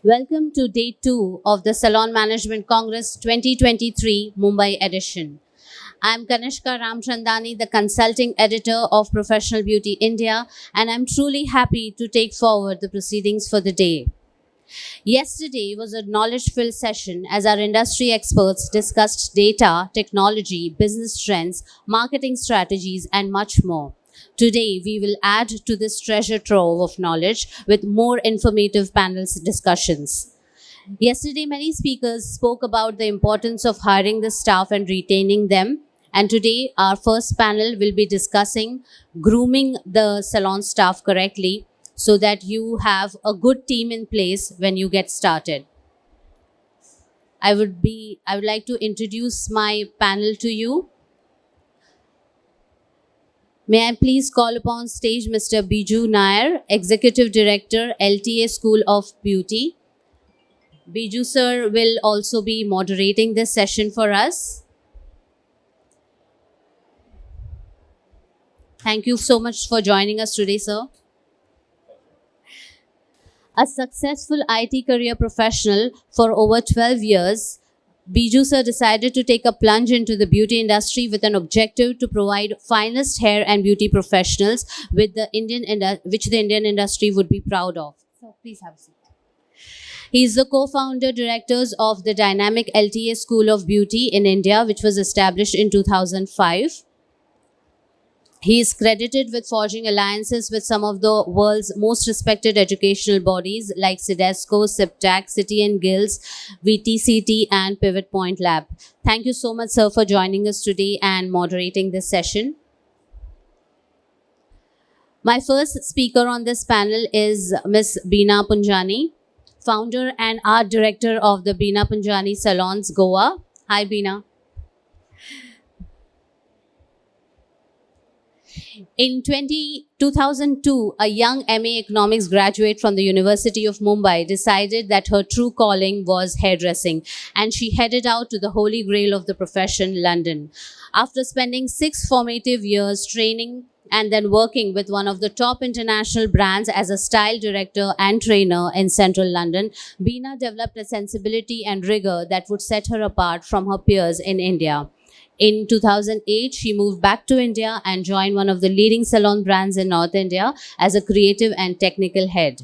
Welcome to day 2 of the Salon Management Congress 2023 Mumbai edition. I am Kanishka Ramchandani, the consulting editor of Professional Beauty India, and I'm truly happy to take forward the proceedings for the day. Yesterday was a knowledge-filled session as our industry experts discussed data, technology, business trends, marketing strategies, and much more. Today, we will add to this treasure trove of knowledge with more informative panel discussions. Yesterday, many speakers spoke about the importance of hiring the staff and retaining them. And today, our first panel will be discussing grooming the salon staff correctly so that you have a good team in place when you get started. I would like to introduce my panel to you. May I please call upon stage Mr. Biju Nair, Executive Director, LTA School of Beauty. Biju sir will also be moderating this session for us. Thank you so much for joining us today, sir. A successful IT career professional for over 12 years, Biju sir decided to take a plunge into the beauty industry with an objective to provide finest hair and beauty professionals which the Indian industry would be proud of. So please have a seat. He is the co-founder directors of the dynamic LTA School of Beauty in India, which was established in 2005. He is credited with forging alliances with some of the world's most respected educational bodies like CDESCO, SIPTAC, City and Guilds, VTCT, and Pivot Point Lab. Thank you so much, sir, for joining us today and moderating this session. My first speaker on this panel is Ms. Bina Punjani, founder and art director of the Bina Punjani Salons, Goa. Hi, Bina. In 2002, a young MA Economics graduate from the University of Mumbai decided that her true calling was hairdressing, and she headed out to the holy grail of the profession, London. After spending 6 formative years training and then working with one of the top international brands as a style director and trainer in central London, Bina developed a sensibility and rigor that would set her apart from her peers in India. In 2008, she moved back to India and joined one of the leading salon brands in North India as a creative and technical head.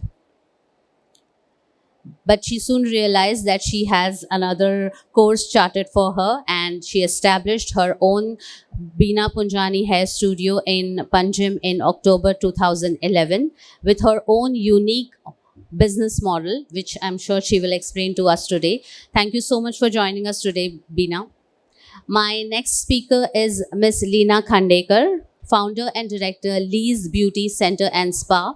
But she soon realized that she has another course charted for her, and she established her own Bina Punjani hair studio in Panjim in October 2011 with her own unique business model, which I'm sure she will explain to us today. Thank you so much for joining us today, Bina. My next speaker is Ms. Leena Khandekar, founder and director, Lee's Beauty Center and Spa,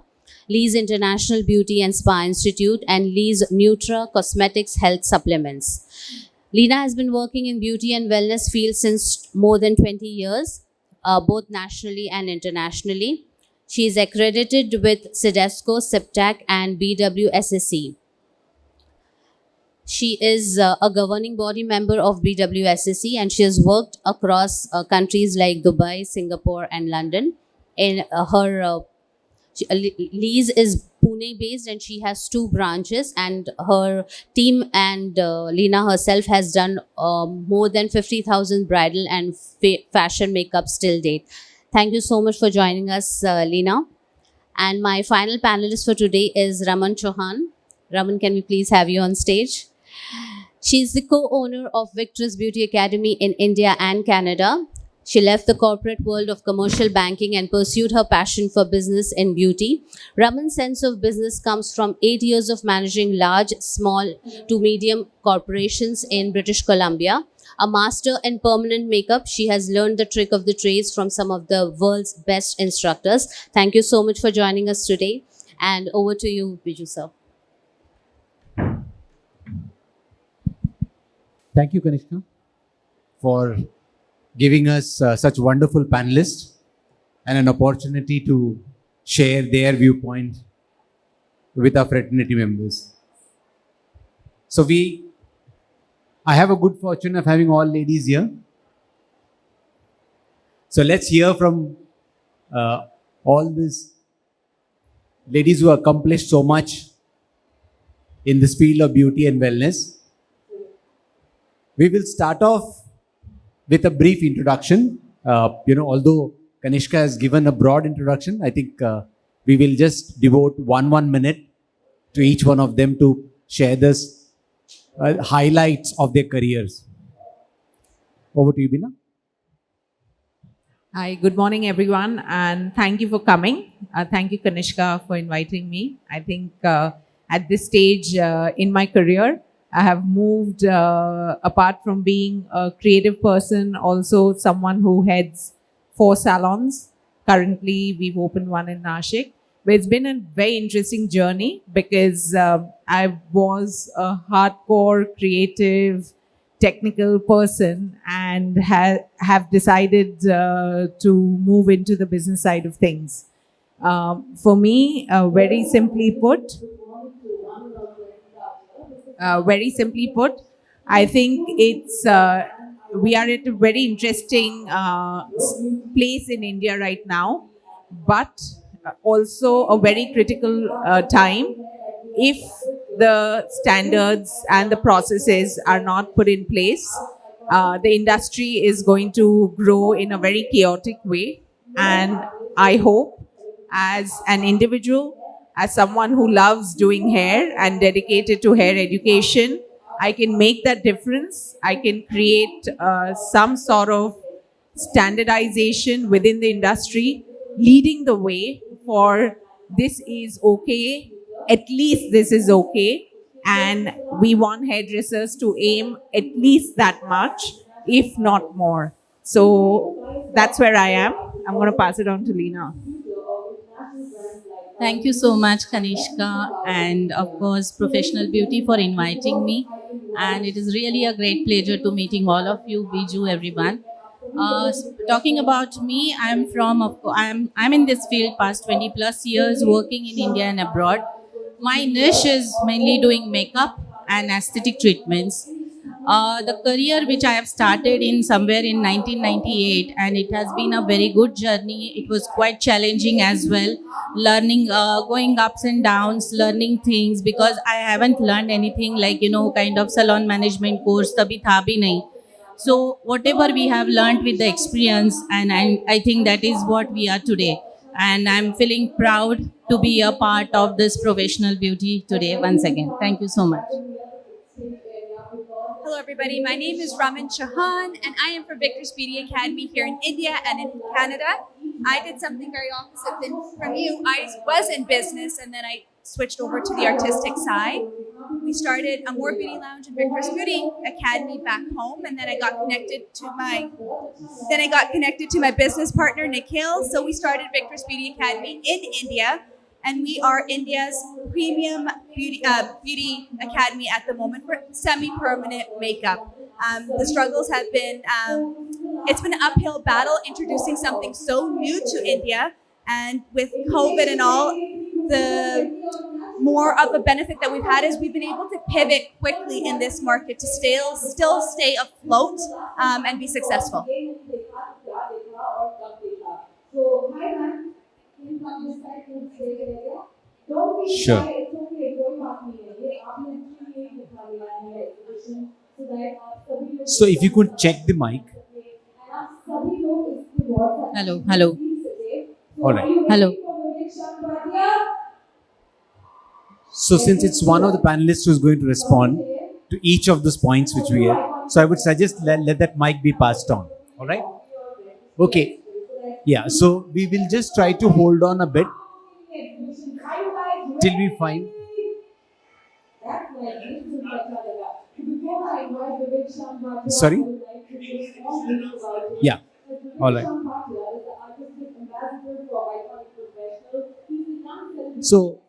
Lee's International Beauty and Spa Institute, and Lee's Nutra Cosmetics Health Supplements. Leena has been working in beauty and wellness field since more than 20 years, both nationally and internationally. She is accredited with CDESCO, SIPTAC, and BWSSC. She is a governing body member of BWSSC, and she has worked across countries like Dubai, Singapore, and London. In Lee's is Pune based, and she has 2 branches, and her team and Leena herself has done more than 50,000 bridal and fashion makeups till date. Thank you so much for joining us, Leena. And my final panelist for today is Raman Chouhan. Raman, can we please have you on stage? She is the co-owner of Victress Beauty Academy in India and Canada. She left the corporate world of commercial banking and pursued her passion for business in beauty. Raman's sense of business comes from 8 years of managing large, small to medium corporations in British Columbia. A master in permanent makeup, she has learned the trick of the trades from some of the world's best instructors. Thank you so much for joining us today. And over to you, Biju sir. Thank you, Kanishka, for giving us such wonderful panelists and an opportunity to share their viewpoint with our fraternity members. So I have a good fortune of having all ladies here. So let's hear from all these ladies who accomplished so much in this field of beauty and wellness. We will start off with a brief introduction. Although Kanishka has given a broad introduction, I think we will just devote one minute to each one of them to share this highlights of their careers. Over to you, Bina. Hi, good morning, everyone, and thank you for coming. Thank you, Kanishka, for inviting me. I think at this stage in my career, I have moved, apart from being a creative person, also someone who heads 4 salons. Currently, we've opened one in Nashik. But it's been a very interesting journey because I was a hardcore creative, technical person and have decided to move into the business side of things. For me, very simply put, I think it's we are at a very interesting place in India right now, but also a very critical time. If the standards and the processes are not put in place, the industry is going to grow in a very chaotic way. And I hope, as an individual, as someone who loves doing hair and dedicated to hair education, I can make that difference. I can create some sort of standardization within the industry, leading the way for this is okay, at least this is okay. And we want hairdressers to aim at least that much, if not more. So that's where I am. I'm going to pass it on to Leena. Thank you so much, Kanishka, and of course, Professional Beauty for inviting me. And it is really a great pleasure to meeting all of you, Biju, everyone. Talking about me, I'm in this field past 20 plus years, working in India and abroad. My niche is mainly doing makeup and aesthetic treatments. The career which I have started in somewhere in 1998, and it has been a very good journey. It was quite challenging as well, learning, going ups and downs, learning things, because I haven't learned anything like, kind of salon management course, tabhi tha bhi nahi. So whatever we have learned with the experience, and I think that is what we are today. And I'm feeling proud to be a part of this professional beauty today once again. Thank you so much. Hello everybody, my name is Raman, Chouhan, and I am from Victress Beauty Academy here in India and in Canada. I did something very opposite from you. I was in business and then I switched over to the artistic side. We started a More Beauty Lounge in Victress Beauty Academy back home, and then I got connected to my business partner Nikhil. So we started Victress Beauty Academy in India. And we are India's premium beauty academy at the moment for semi-permanent makeup. The struggles have been, it's been an uphill battle introducing something so new to India. And with COVID and all, the more of a benefit that we've had is we've been able to pivot quickly in this market to still stay afloat and be successful. Sure. So if you could check the mic. Hello. All right. Hello. So since it's one of the panelists who's going to respond to each of those points which we have, so I would suggest let that mic be passed on. All right. Okay. Yeah. So we will just try to hold on a bit till we find. Sorry? Yeah. All right. So,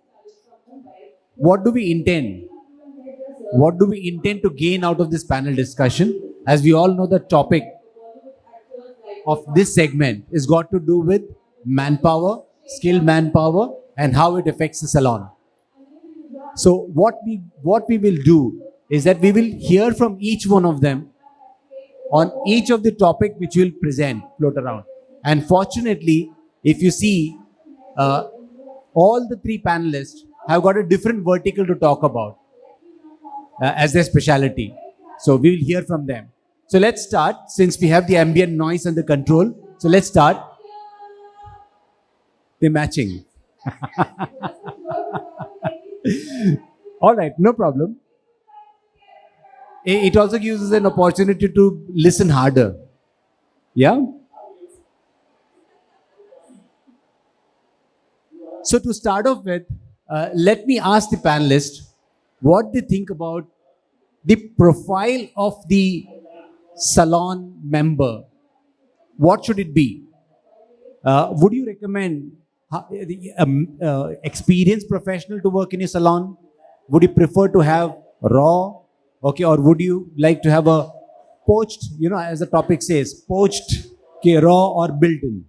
what do we intend? What do we intend to gain out of this panel discussion? As we all know, the topic of this segment is got to do with manpower, skilled manpower, and how it affects the salon. So what we will do is that we will hear from each one of them on each of the topic which we will present, float around. And fortunately, if you see, all the three panelists have got a different vertical to talk about. as their specialty. So we will hear from them. So let's start, since we have the ambient noise under control. So let's start. They're matching. All right, no problem. It also gives us an opportunity to listen harder. Yeah? So to start off with, let me ask the panelists what they think about the profile of the salon member. What should it be? Would you recommend the experienced professional to work in a salon? Would you prefer to have raw? Okay, or would you like to have a poached, as the topic says, poached, okay, raw or built-in?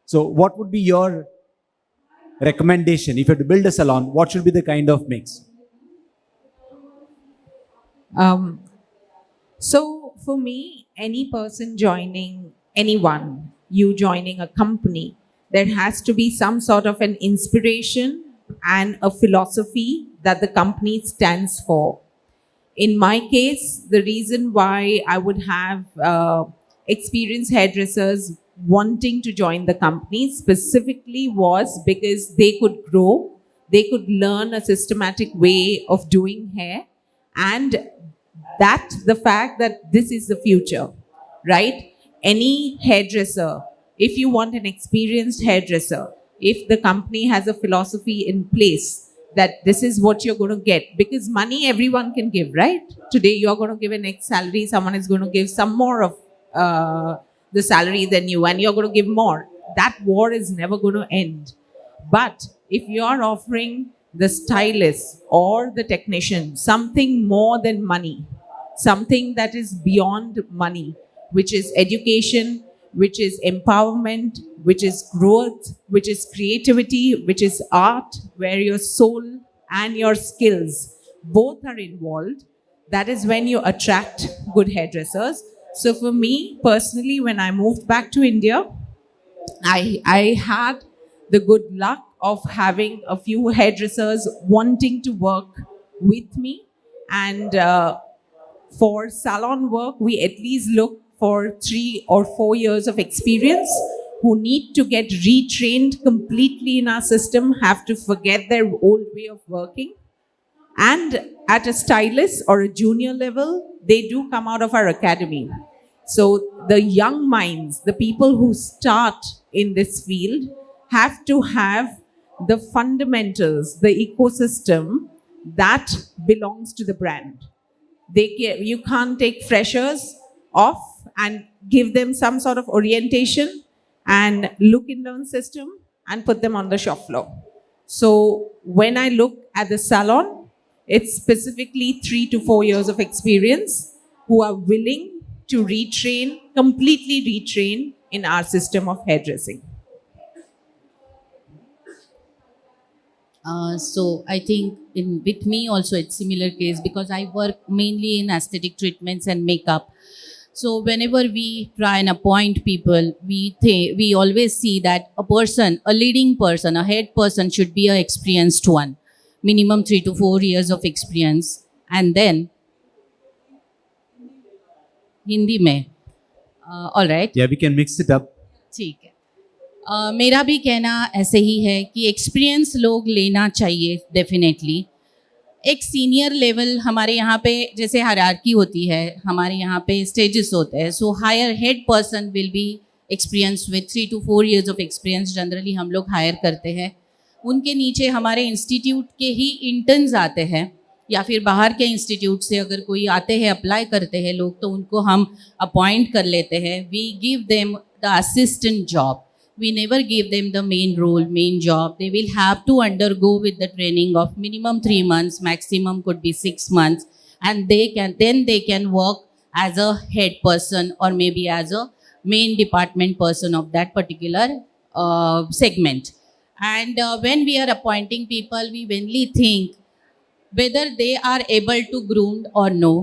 So what would be your recommendation? If you have to build a salon, what should be the kind of mix? So for me, any person joining, anyone, you joining a company, there has to be some sort of an inspiration and a philosophy that the company stands for. In my case, the reason why I would have experienced hairdressers wanting to join the company specifically was because they could grow, they could learn a systematic way of doing hair, and that the fact that this is the future, right? Any hairdresser, if you want an experienced hairdresser, if the company has a philosophy in place that this is what you're going to get, because money everyone can give, right? Today you're going to give an X salary, someone is going to give some more of the salary than you, and you're going to give more. That war is never going to end. But if you're offering the stylist or the technician something more than money, something that is beyond money, which is education, which is empowerment, which is growth, which is creativity, which is art, where your soul and your skills both are involved, that is when you attract good hairdressers. So for me personally, when I moved back to India, I had the good luck of having a few hairdressers wanting to work with me. And for salon work, we at least look for 3 or 4 years of experience, who need to get retrained completely in our system, have to forget their old way of working. And at a stylist or a junior level, they do come out of our academy. So the young minds, the people who start in this field, have to have the fundamentals, the ecosystem that belongs to the brand. You can't take freshers off and give them some sort of orientation and look and learn system and put them on the shop floor. So when I look at the salon, it's specifically 3 to 4 years of experience who are willing to retrain, completely retrain in our system of hairdressing. So I think with me also it's similar case, because I work mainly in aesthetic treatments and makeup. So whenever we try and appoint people, we always see that a leading person, a head person should be an experienced one, minimum 3 to 4 years of experience. And then Hindi mein, all right. Yeah, we can mix it up. ठीक है. मेरा भी कहना ऐसे ही है कि experience लोग लेना चाहिए डेफिनेटली. एक सीनियर लेवल हमारे यहाँ पे जैसे हायरार्की होती है, हमारे यहाँ पे स्टेजेस होते हैं. So hire head person will be experience with 3 to 4 years of experience generally हम लोग हायर करते हैं. उनके नीचे हमारे इंस्टीट्यूट के ही इंटर्न्स आते हैं, या फिर बाहर के इंस्टीट्यूट से अगर कोई आते हैं, अप्लाई करते हैं लोग, तो उनको हम अपॉइंट कर लेते हैं. We give them the assistant job. We never give them the main role, main job. They will have to undergo with the training of minimum 3 months, maximum could be 6 months, and they can work as a head person or maybe as a main department person of that particular segment. And when we are appointing people, we mainly think whether they are able to groom or no.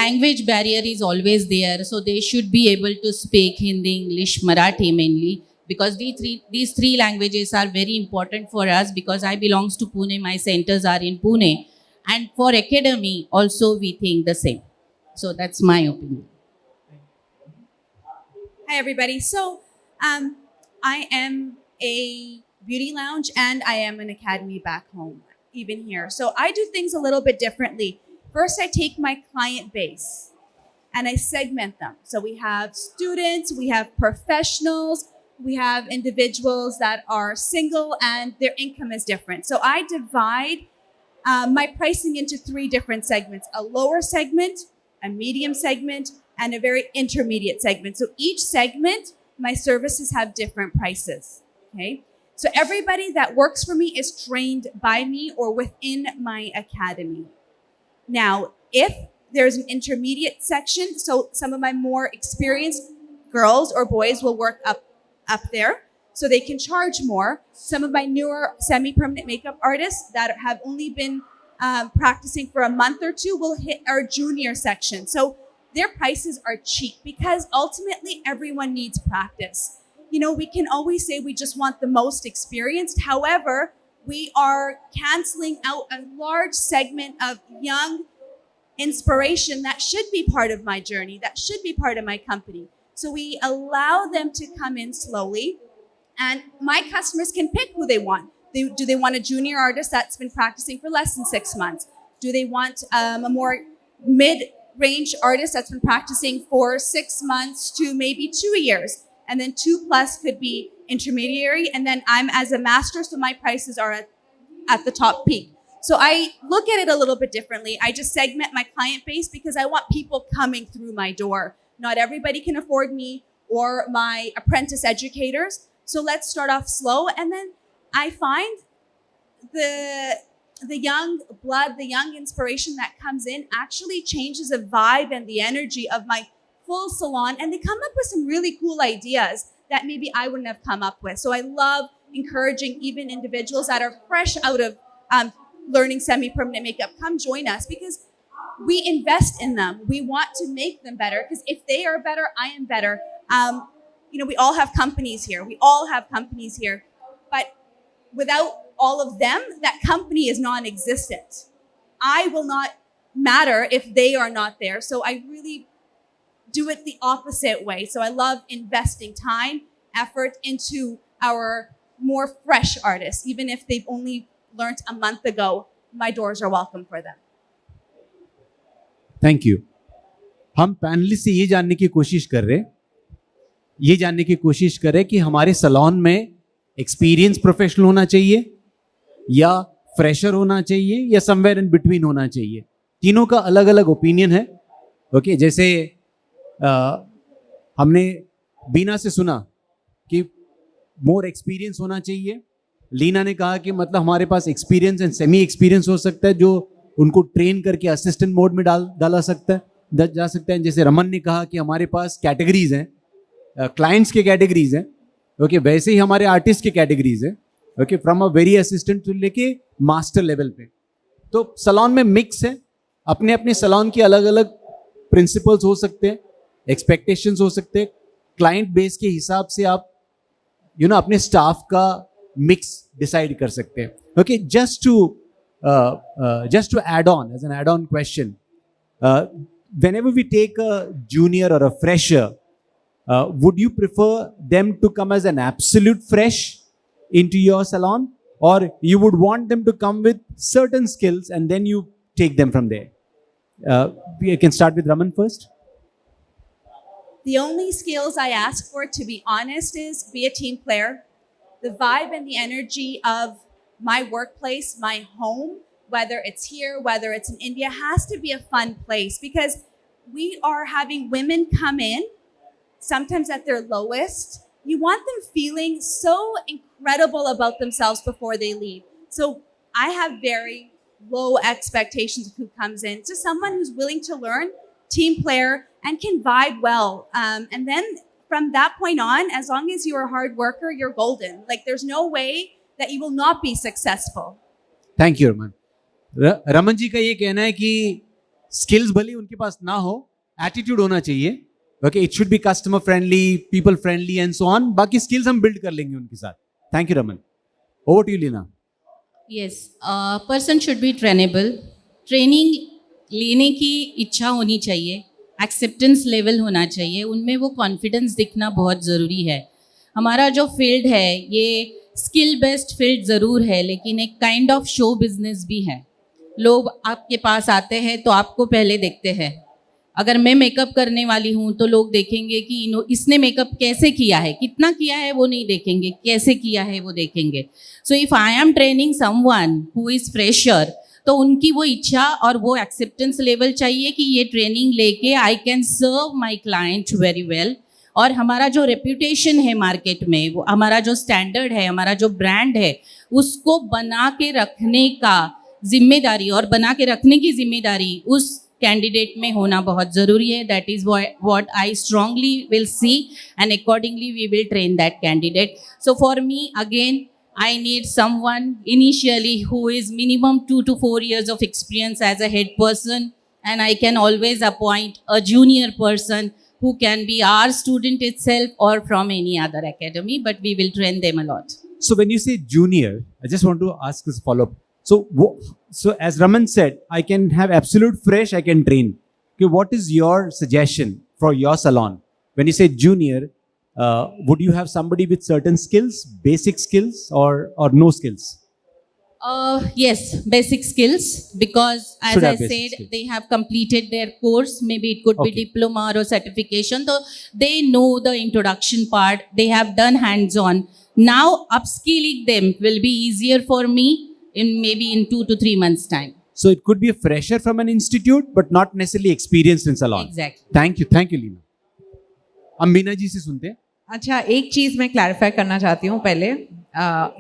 Language barrier is always there, so they should be able to speak Hindi, English, Marathi mainly. Because these three languages are very important for us, because I belongs to Pune, my centers are in Pune, And for academy, also we think the same. So that's my opinion. Hi, everybody. So, I am a beauty lounge and I am an academy back home, even here. So, I do things a little bit differently. First, I take my client base and I segment them. So, we have students, we have professionals, we have individuals that are single and their income is different. So, I divide my pricing into 3 different segments: a lower segment, a medium segment, and a very intermediate segment. So each segment, my services have different prices. Okay. So everybody that works for me is trained by me or within my academy. Now, if there's an intermediate section, so some of my more experienced girls or boys will work up there, so they can charge more. Some of my newer semi-permanent makeup artists that have only been practicing for a month or 2 will hit our junior section. So their prices are cheap because ultimately everyone needs practice. You know, we can always say we just want the most experienced. However, we are canceling out a large segment of young inspiration that should be part of my journey, that should be part of my company. So we allow them to come in slowly, and my customers can pick who they want. Do they want a junior artist that's been practicing for less than 6 months? Do they want a more mid-range artist that's been practicing for 6 months to maybe 2 years? And then 2+ could be intermediary. And then I'm as a master, so my prices are at the top peak. So I look at it a little bit differently. I just segment my client base because I want people coming through my door. Not everybody can afford me or my apprentice educators. So let's start off slow. And then I find the young blood, the young inspiration that comes in actually changes the vibe and the energy of my full salon. And they come up with some really cool ideas that maybe I wouldn't have come up with. So I love encouraging even individuals that are fresh out of learning semi-permanent makeup, come join us because we invest in them. We want to make them better because if they are better, I am better. You know, we all have companies here. But without all of them, that company is non-existent. I will not matter if they are not there. So I really do it the opposite way. So I love investing time, effort into our more fresh artists. Even if they've only learned a month ago, my doors are welcome for them. Thank you. हम panelist से ये जानने की कोशिश कर रहे कि हमारे सैलून में एक्सपीरियंस प्रोफेशनल होना चाहिए या फ्रेशर होना चाहिए या समवेयर इन बिटवीन होना चाहिए. तीनों का अलग अलग ओपिनियन है. ओके, जैसे हमने बीना से सुना कि मोर एक्सपीरियंस होना चाहिए. लीना ने कहा कि मतलब हमारे पास एक्सपीरियंस एंड सेमी एक्सपीरियंस हो सकता है जो उनको ट्रेन करके असिस्टेंट मोड में डाला जा सकता है. जैसे रमन ने कहा कि हमारे पास कैटेगरीज हैं, क्लाइंट्स के कैटेगरीज हैं. ओके, वैसे ही हमारे आर्टिस्ट के कैटेगरीज हैं. Okay, from a very assistant to लेके मास्टर लेवल पे. तो सैलून में मिक्स है. अपने अपने सैलून के अलग अलग प्रिंसिपल्स हो सकते हैं, एक्सपेक्टेशंस हो सकते हैं. क्लाइंट बेस के हिसाब से आप अपने स्टाफ का मिक्स डिसाइड कर सकते हैं. Okay, just to add on, as an add-on question, whenever we take a junior or a fresher, would you prefer them to come as an absolute fresh into your salon, or you would want them to come with certain skills and then you take them from there? We can start with Raman first. The only skills I ask for, to be honest, is be a team player. The vibe and the energy of my workplace, my home, whether it's here, whether it's in India, has to be a fun place because we are having women come in, sometimes at their lowest. You want them feeling so incredible about themselves before they leave. So I have very low expectations of who comes in. Just someone who's willing to learn, team player, and can vibe well. And then from that point on, as long as you're a hard worker, you're golden. Like there's no way that you will not be successful. Thank you, Raman. Raman ji का ये कहना है कि skills भले उनके पास ना हो, attitude होना चाहिए. Okay, it should be customer friendly, people friendly and so on. बाकी स्किल्स हम बिल्ड कर लेंगे उनके साथ. Thank you Raman. Over to you Leena. Yes, person should be trainable. Training लेने की इच्छा होनी चाहिए, एक्सेप्टेंस लेवल होना चाहिए, उनमें वो कॉन्फिडेंस दिखना बहुत ज़रूरी है। हमारा जो फील्ड है ये स्किल बेस्ड फील्ड ज़रूर है, लेकिन एक काइंड ऑफ शो बिजनेस भी है। लोग आपके पास आते हैं तो आपको पहले देखते हैं। अगर मैं मेकअप करने वाली हूँ तो लोग देखेंगे कि इसने मेकअप कैसे किया है, कितना किया है वो नहीं देखेंगे, कैसे किया है वो देखेंगे। So if I am training someone who is fresher, तो उनकी वो इच्छा और वो एक्सेप्टेंस लेवल चाहिए कि ये ट्रेनिंग लेके I can serve my client very well. और हमारा जो रेप्यूटेशन है मार्केट में, वो हमारा जो स्टैंडर्ड है, हमारा जो ब्रांड है, उसको बना के रखने का जिम्मेदारी और बना के रखने की जिम्मेदारी उस कैंडिडेट में होना बहुत ज़रूरी है। That is what I strongly will see and accordingly we will train that candidate. So for me again I need someone initially who is minimum 2 to 4 years of experience as a head person, and I can always appoint a junior person who can be our student itself or from any other academy, but we will train them a lot. So when you say junior, I just want to ask this follow-up. So as Raman said, I can have absolute fresh, I can train. Okay, what is your suggestion for your salon? When you say junior, would you have somebody with certain skills, basic skills, or no skills? Yes, basic skills, because as Should I have basic said, skills. they have completed their course. Maybe it could be Okay. diploma or certification. So they know the introduction part. They have done hands-on. Now upskilling them will be easier for me in maybe in 2 to 3 months' time. So it could be a fresher from an institute, but not necessarily experienced in salon. Exactly. Thank you, Leena. हम बीना जी से सुनते हैं। अच्छा, एक चीज़ मैं clarify करना चाहती हूँ पहले,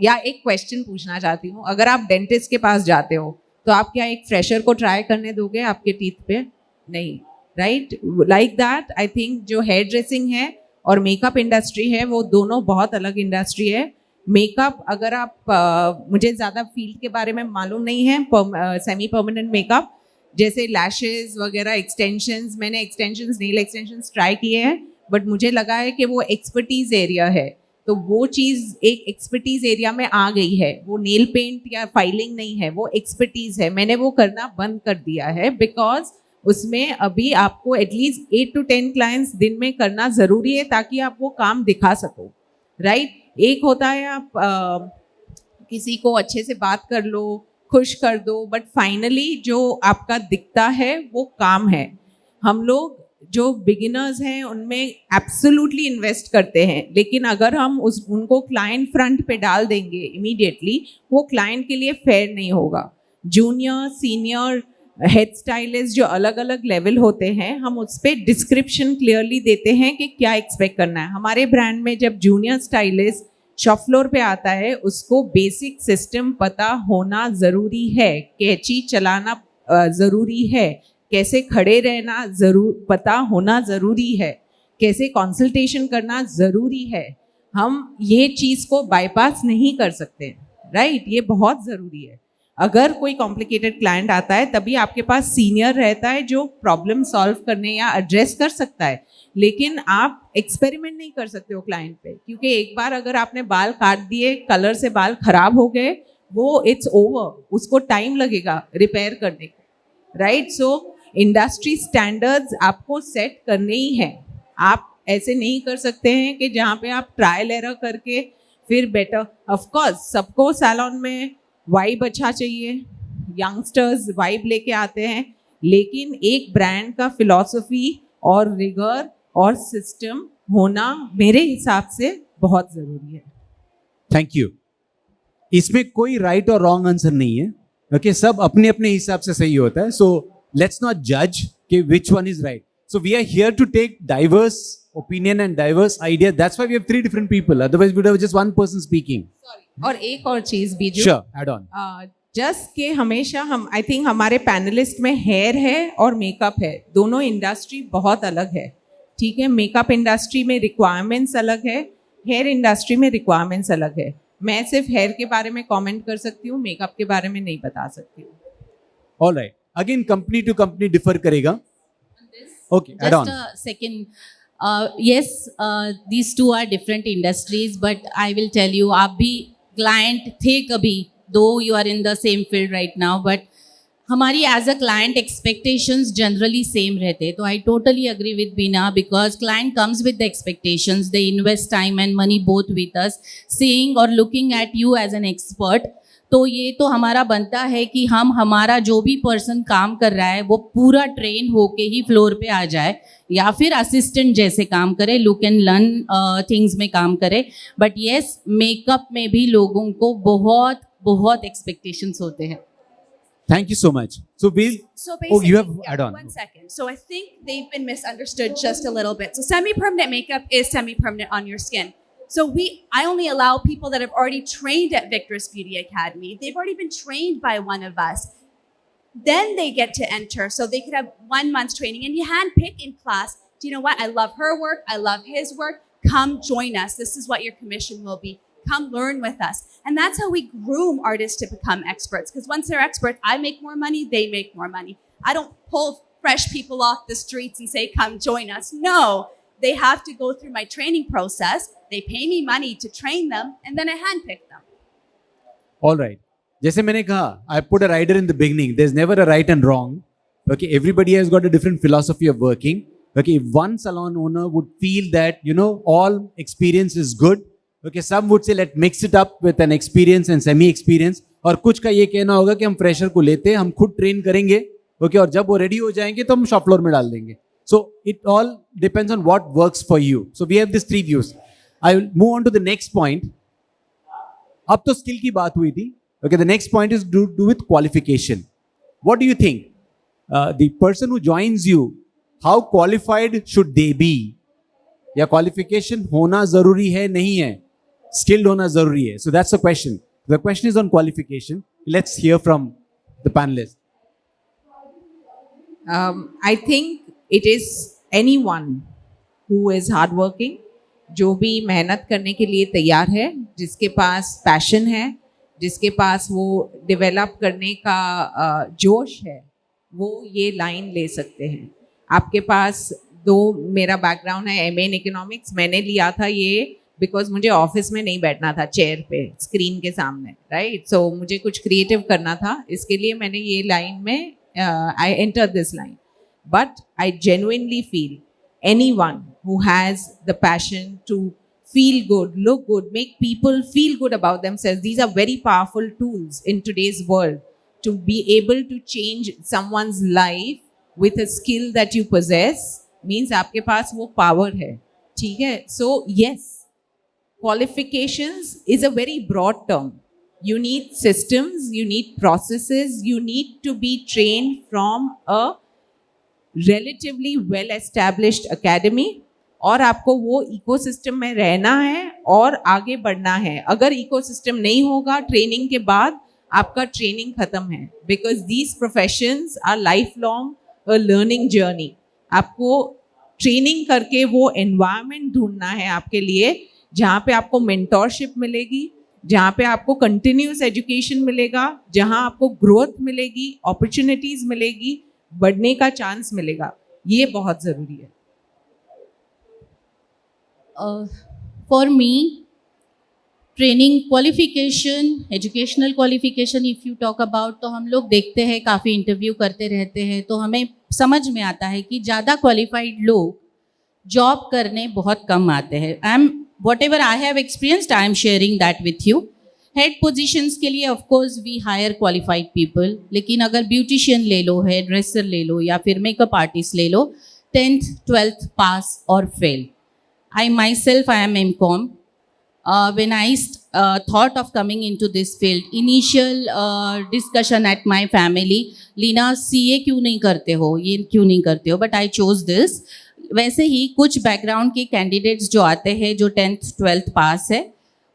या एक क्वेश्चन पूछना चाहती हूँ। अगर आप डेंटिस्ट के पास जाते हो तो आप क्या एक फ्रेशर को ट्राई करने दोगे आपके टीथ पे? नहीं, right? Like that I think जो हेयर ड्रेसिंग है और मेकअप इंडस्ट्री है वो दोनों बहुत अलग इंडस्ट्री है। मेकअप अगर आप मुझे ज़्यादा फील्ड के बारे में मालूम नहीं है, सेमी परमानेंट मेकअप जैसे लैशेस वगैरह, एक्सटेंशंस, मैंने एक्सटेंशंस, नेल एक्सटेंशंस ट्राई किए हैं, बट मुझे लगा है कि वो एक्सपर्टीज़ एरिया है, तो वो चीज़ एक एक्सपर्टीज़ एरिया में आ गई है। वो नेल पेंट या फाइलिंग नहीं है, वो एक्सपर्टीज़ है। मैंने वो करना बंद कर दिया है बिकॉज उसमें अभी आपको एटलीस्ट 8 to 10 क्लाइंट्स दिन में करना ज़रूरी है ताकि आप वो काम दिखा सको, राइट? एक होता है आप किसी को अच्छे से बात कर लो, खुश कर दो, बट फाइनली जो आपका दिखता है वो काम है। हम लोग जो बिगिनर्स हैं उनमें एब्सोल्युटली इन्वेस्ट करते हैं, लेकिन अगर हम उनको क्लाइंट फ्रंट पे डाल देंगे इमीडिएटली, वो क्लाइंट के लिए फेयर नहीं होगा। जूनियर, सीनियर, हेड स्टाइलिस्ट जो अलग अलग लेवल होते हैं, हम उस पर डिस्क्रिप्शन क्लियरली देते हैं कि क्या एक्सपेक्ट करना है। हमारे ब्रांड में जब जूनियर स्टाइलिस्ट शॉप फ्लोर पे आता है, उसको बेसिक सिस्टम पता होना ज़रूरी है, कैंची चलाना ज़रूरी है, कैसे खड़े रहना पता होना ज़रूरी है, कैसे कंसल्टेशन करना ज़रूरी है। हम ये चीज़ को बाईपास नहीं कर सकते, राइट? ये बहुत ज़रूरी है। अगर कोई कॉम्प्लिकेटेड क्लाइंट आता है तभी आपके पास सीनियर रहता है जो प्रॉब्लम सॉल्व करने या एड्रेस कर सकता है, लेकिन आप एक्सपेरिमेंट नहीं कर सकते हो क्लाइंट पे, क्योंकि एक बार अगर आपने बाल काट दिए, कलर से बाल खराब हो गए, वो इट्स ओवर, उसको टाइम लगेगा रिपेयर करने को, राइट? सो इंडस्ट्री स्टैंडर्ड्स आपको सेट करने ही हैं। आप ऐसे नहीं कर सकते हैं कि जहाँ पे आप ट्रायल एरर करके फिर बेटर। ऑफ कोर्स सबको सैलून में वाइब अच्छा चाहिए, यंगस्टर्स वाइब लेके आते हैं, लेकिन एक ब्रांड का फिलॉसफी और रिगर और सिस्टम होना मेरे हिसाब से बहुत ज़रूरी है। Thank you. इसमें कोई राइट और रॉन्ग आंसर नहीं है, ओके? सब अपने अपने हिसाब से सही होता है। सो let's not judge कि which one is right. So we are here to take diverse opinion and diverse idea. That's why we have 3 different people. Otherwise we would have just one person speaking. Sorry. और एक और चीज़ Biju, Sure, add on. Just के हमेशा हम, I think हमारे panellist में hair है और मेकअप है, दोनों इंडस्ट्री बहुत अलग है, ठीक है? मेकअप इंडस्ट्री में रिक्वायरमेंट्स अलग है, हेयर इंडस्ट्री में रिक्वायरमेंट्स अलग है। मैं सिर्फ हेयर के बारे में कमेंट कर सकती हूँ, मेकअप के बारे में नहीं बता सकती हूँ। All right. Again, company to company differ करेगा. Okay, add on. Just a second. Yes, these two are different industries, but I will tell you, आप भी client थे कभी, though you are in the same field right now, but हमारी as a client expectations generally same रहते हैं. तो I totally agree with Beena because client comes with the expectations, they invest time and money both with us, seeing और looking at you as an expert. तो ये तो हमारा बनता है कि हम हमारा जो भी पर्सन काम कर रहा है वो पूरा ट्रेन होके ही फ्लोर पे आ जाए या फिर असिस्टेंट जैसे काम करे, लुक एंड लर्न थिंग्स में काम करे. बट येस, मेकअप में भी लोगों को बहुत बहुत एक्सपेक्टेशंस होते हैं. Thank you so much. So we'll. So Oh, basically, you have yeah, add on. 1 second. So I think they've been misunderstood just a little bit. So semi-permanent makeup is semi-permanent on your skin. So I only allow people that have already trained at Victress Beauty Academy. They've already been trained by one of us. Then they get to enter. So they could have 1 month's training and you handpick in class. Do you know what? I love her work. I love his work. Come join us. This is what your commission will be. Come learn with us. And that's how we groom artists to become experts. Because once they're experts, I make more money, they make more money. I don't pull fresh people off the streets and say, come join us. No, they have to go through my training process. They pay me money to train them, and then I handpick them. All right. जैसे मैंने कहा, I put a rider in the beginning. There's never a right and wrong. Okay, everybody has got a different philosophy of working. Okay, if one salon owner would feel that, all experience is good. Okay, some would say let's mix it up with an experience and semi experience. और कुछ का ये कहना होगा कि हम fresher को लेते हैं, हम खुद ट्रेन करेंगे. ओके, और जब वो रेडी हो जाएंगे तो हम शॉप फ्लोर में डाल देंगे. So it all depends on what works for you. So we have this 3 views. I will move on to the next point. अब तो स्किल की बात हुई थी. Okay, the next point is do with qualification. What do you think the person who joins you, how qualified should they be? या qualification होना जरूरी है, नहीं है, skilled होना जरूरी है? So that's the question. The question is on qualification. Let's hear from the panelists. I think it is anyone who is hardworking, जो भी मेहनत करने के लिए तैयार है, जिसके पास पैशन है, जिसके पास वो डेवलप करने का जोश है, वो ये लाइन ले सकते हैं. आपके पास मेरा बैकग्राउंड है MA इन इकोनॉमिक्स. मैंने लिया था ये बिकॉज मुझे ऑफिस में नहीं बैठना था चेयर पे स्क्रीन के सामने, राइट. सो मुझे कुछ क्रिएटिव करना था, इसके लिए मैंने ये लाइन में I enter this line. But I genuinely feel anyone who has the passion to feel good, look good, make people feel good about themselves, these are very powerful tools in today's world to be able to change someone's life with a skill that you possess. means आपके पास वो power है, ठीक है. So yes, qualifications is a very broad term. You need systems, you need processes, you need to be trained from a relatively well established academy. और आपको वो ecosystem में रहना है और आगे बढ़ना है. अगर इकोसिस्टम नहीं होगा ट्रेनिंग के बाद, आपका ट्रेनिंग खत्म है. Because these professions our life long a learning journey. आपको ट्रेनिंग करके वो एनवायरनमेंट ढूंढना है आपके लिए जहाँ पे आपको मेंटोरशिप मिलेगी, जहाँ पे आपको कंटिन्यूस एजुकेशन मिलेगा, जहाँ आपको ग्रोथ मिलेगी, अपॉर्चुनिटीज मिलेगी, बढ़ने का चांस मिलेगा. ये बहुत ज़रूरी है. For me, training qualification, educational qualification if you talk about, तो हम लोग देखते हैं, काफ़ी इंटरव्यू करते रहते हैं, तो हमें समझ में आता है कि ज़्यादा क्वालिफाइड लोग जॉब करने बहुत कम आते हैं. Whatever I have experienced, I am sharing that with you. Head positions के लिए of course we hire qualified people. लेकिन अगर ब्यूटिशियन ले लो, हेयर ड्रेसर ले लो, या फिर मेकअप आर्टिस्ट ले लो, 10th 12th पास और fail. I myself, I am MCom. When I thought of coming into this field, initial discussion at my family, Leena CA क्यों नहीं करते हो, ये क्यों नहीं करते हो, but I chose this. वैसे ही कुछ बैकग्राउंड के कैंडिडेट्स जो आते हैं, जो 10th 12th पास है,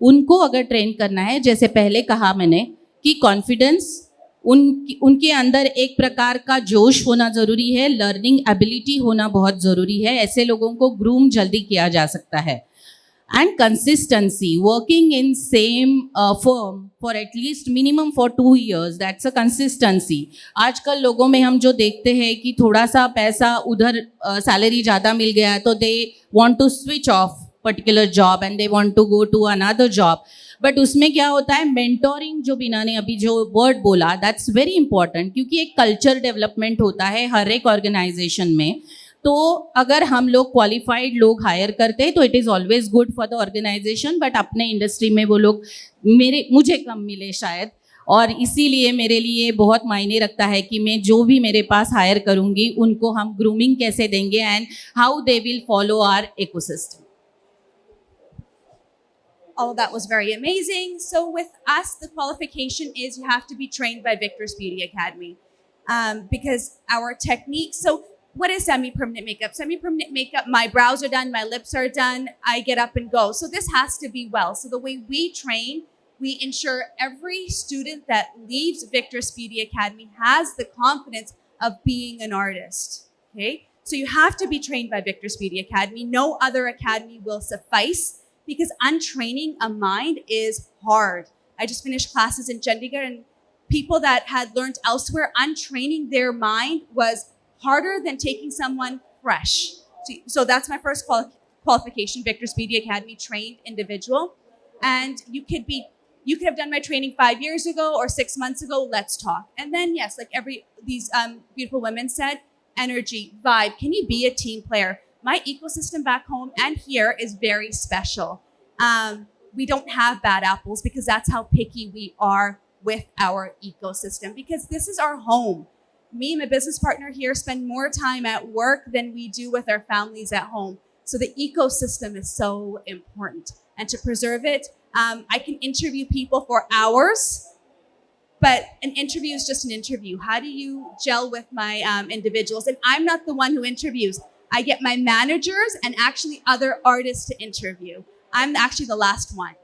उनको अगर ट्रेन करना है, जैसे पहले कहा मैंने कि कॉन्फिडेंस, उनके अंदर एक प्रकार का जोश होना ज़रूरी है, लर्निंग एबिलिटी होना बहुत ज़रूरी है. ऐसे लोगों को ग्रूम जल्दी किया जा सकता है. And consistency, working in same firm for at least minimum for 2 years, that's a consistency. आजकल लोगों में हम जो देखते हैं कि थोड़ा सा पैसा उधर सैलरी ज़्यादा मिल गया तो they want to switch off particular job and they want to go to another job. But उसमें क्या होता है, मेंटोरिंग जो बीना ने अभी जो वर्ड बोला, दैट्स वेरी इंपॉर्टेंट, क्योंकि एक कल्चर डेवलपमेंट होता है हर एक ऑर्गेनाइजेशन में. तो अगर हम लोग क्वालिफाइड लोग हायर करते हैं तो it is always good for the organisation, but अपने इंडस्ट्री में वो लोग मुझे कम मिले शायद, और इसीलिए मेरे लिए बहुत मायने रखता है कि मैं जो भी मेरे पास हायर करूँगी उनको हम ग्रूमिंग कैसे देंगे and how they will follow our ecosystem. All that was very amazing. So with us, the qualification is you have to be trained by Victress Beauty Academy because our techniques. So what is semi-permanent makeup? Semi-permanent makeup, my brows are done, my lips are done, I get up and go. So this has to be well. So the way we train, we ensure every student that leaves Victress Beauty Academy has the confidence of being an artist. Okay? So you have to be trained by Victress Beauty Academy. No other academy will suffice, because untraining a mind is hard. I just finished classes in Chandigarh, and people that had learned elsewhere, untraining their mind was harder than taking someone fresh. So that's my first qualification, Victress Beauty Academy trained individual. And you could have done my training 5 years ago or 6 months ago. Let's talk. And then yes, like these beautiful women said, energy, vibe. Can you be a team player? My ecosystem back home and here is very special. We don't have bad apples because that's how picky we are with our ecosystem, because this is our home. Me and my business partner here spend more time at work than we do with our families at home. So the ecosystem is so important. And to preserve it, I can interview people for hours, but an interview is just an interview. How do you gel with my individuals? And I'm not the one who interviews. I get my managers and actually other artists to interview. I'm actually the last one.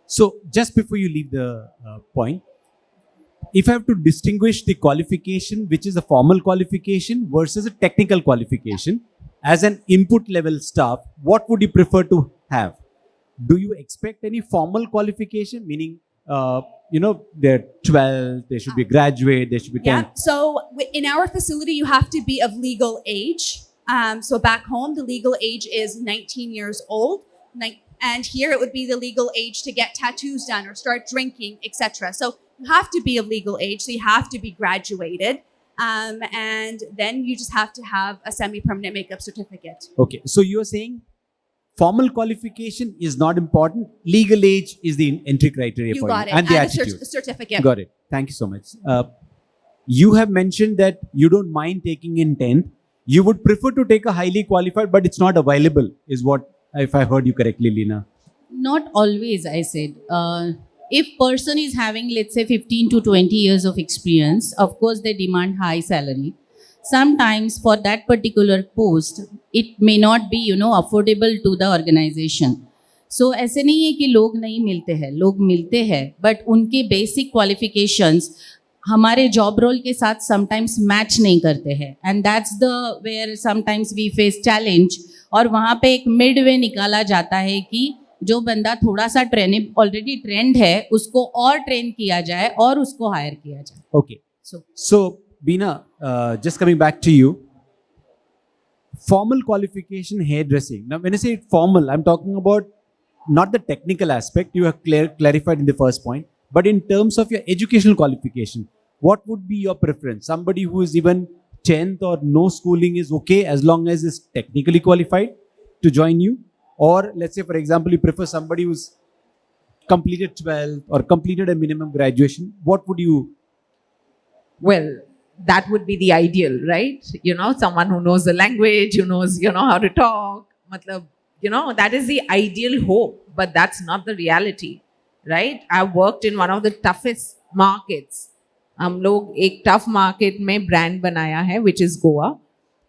So just before you leave the point, if I have to distinguish the qualification, which is a formal qualification versus a technical qualification, as an input level staff, what would you prefer to have? Do you expect any formal qualification, meaning, they're 12, they should be graduate, they should be 10? Yeah. So in our facility, you have to be of legal age. So back home, the legal age is 19 years old. And here it would be the legal age to get tattoos done or start drinking, etc. So you have to be of legal age. So you have to be graduated. And then you just have to have a semi-permanent makeup certificate. Okay. So you're saying formal qualification is not important. Legal age is the entry criteria You for got you. it. And the a attitude. certificate. Got it. Thank you so much. You have mentioned that you don't mind taking in 10th. You would prefer to take a highly qualified, but it's not available, is what, if I heard you correctly, Leena. Not always, I said. If person is having, let's say, 15 to 20 years of experience, of course they demand high salary. Sometimes for that particular post, it may not be, affordable to the organization. So ऐसे नहीं है कि लोग नहीं मिलते हैं, लोग मिलते हैं, but उनके basic qualifications हमारे जॉब रोल के साथ समटाइम्स मैच नहीं करते हैं, and that's the where sometimes we face challenge. और वहाँ पे एक मिड वे निकाला जाता है कि जो बंदा थोड़ा सा ऑलरेडी ट्रेंड है उसको और ट्रेन किया जाए और उसको हायर किया जाए. Okay. So Bina, just coming back to you, formal qualification hairdressing. Now, when I say formal, I'm talking about not the technical aspect. You have clarified in the first point, but in terms of your educational qualification, what would be your preference? Somebody who is even 10th or no schooling is okay as long as is technically qualified to join you? Or let's say, for example, you prefer somebody who's completed 12th or completed a minimum graduation. What would you? Well, that would be the ideal, right? Someone who knows the language, who knows, how to talk. Matlab, that is the ideal hope, but that's not the reality, right? I've worked in one of the toughest markets. हम लोग एक tough market में brand बनाया है, which is Goa,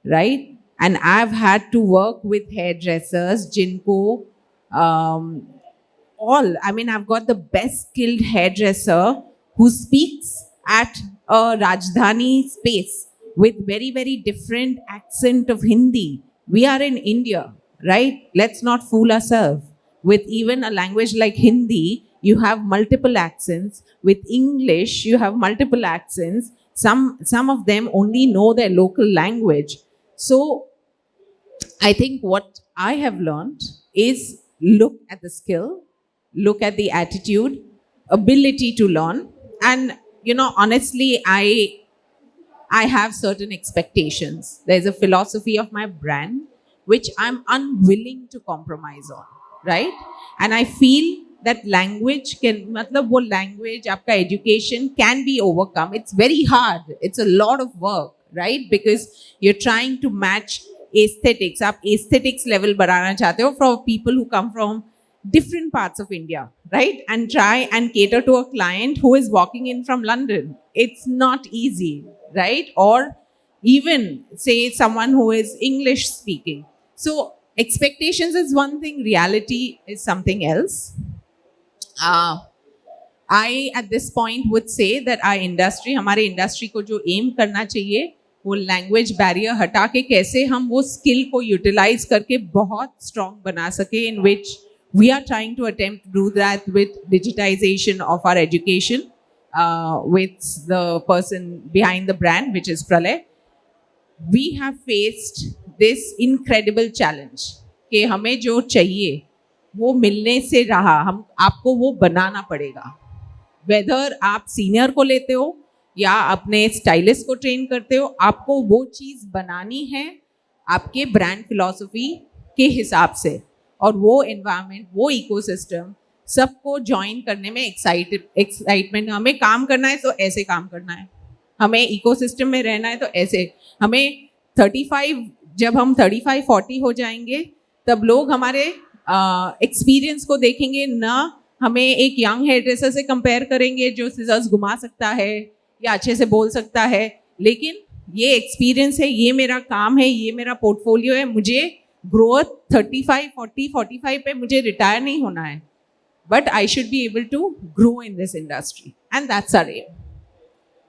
right? And I've had to work with hairdressers, जिनको I've got the best skilled hairdresser who speaks at a Rajdhani space with very, very different accent of Hindi. We are in India, right? Let's not fool ourselves. With even a language like Hindi, you have multiple accents. With English, you have multiple accents. Some of them only know their local language. So I think what I have learned is look at the skill, look at the attitude, ability to learn. And, honestly, I have certain expectations. There's a philosophy of my brand which I'm unwilling to compromise on, right? And I feel that language can, matlab wo language, aapka education can be overcome. It's very hard. It's a lot of work, right? Because you're trying to match aesthetics. Aap aesthetics level banana chahte ho for people who come from different parts of India, right? And try and cater to a client who is walking in from London. It's not easy, right? Or even say someone who is English speaking. So expectations is one thing, reality is something else. I at this point would say that our industry, हमारे industry को जो aim करना चाहिए वो language barrier हटा के कैसे हम वो skill को utilize करके बहुत strong बना सके, in which we are trying to attempt to do that with digitization of our education, with the person behind the brand, which is Pralay. We have faced this incredible challenge कि हमें जो चाहिए वो मिलने से रहा, हम आपको वो बनाना पड़ेगा. वेदर आप सीनियर को लेते हो या अपने स्टाइलिस्ट को ट्रेन करते हो, आपको वो चीज़ बनानी है आपके ब्रांड फिलॉसफी के हिसाब से. और वो एनवायरनमेंट, वो इकोसिस्टम सबको ज्वाइन करने में एक्साइटमेंट. हमें काम करना है तो ऐसे काम करना है, हमें इकोसिस्टम में रहना है तो ऐसे. हमें 35, जब हम 35-40 हो जाएंगे तब लोग हमारे एक्सपीरियंस को देखेंगे ना, हमें एक यंग हेयर ड्रेसर से कंपेयर करेंगे जो सिजर्स घुमा सकता है या अच्छे से बोल सकता है. लेकिन ये एक्सपीरियंस है, ये मेरा काम है, ये मेरा पोर्टफोलियो है. मुझे ग्रोथ 35, 40, 45 पे मुझे रिटायर नहीं होना है, but I should be able to grow in this industry and that's our aim.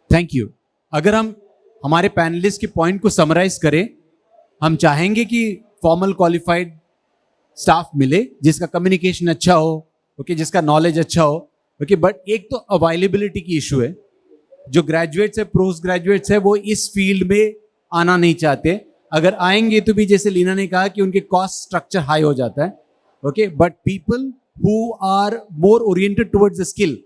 Thank you. अगर हम हमारे पैनलिस्ट के पॉइंट को समराइज करें, हम चाहेंगे कि फॉर्मल क्वालिफाइड स्टाफ मिले जिसका कम्युनिकेशन अच्छा हो, ओके, जिसका नॉलेज अच्छा हो, ओके. बट एक तो अवेलेबिलिटी की इशू है. जो ग्रेजुएट्स है, पोस्ट ग्रेजुएट्स है, वो इस फील्ड में आना नहीं चाहते. अगर आएंगे तो भी जैसे लीना ने कहा कि उनके कॉस्ट स्ट्रक्चर हाई हो जाता है, okay. But people who are more oriented towards the skill,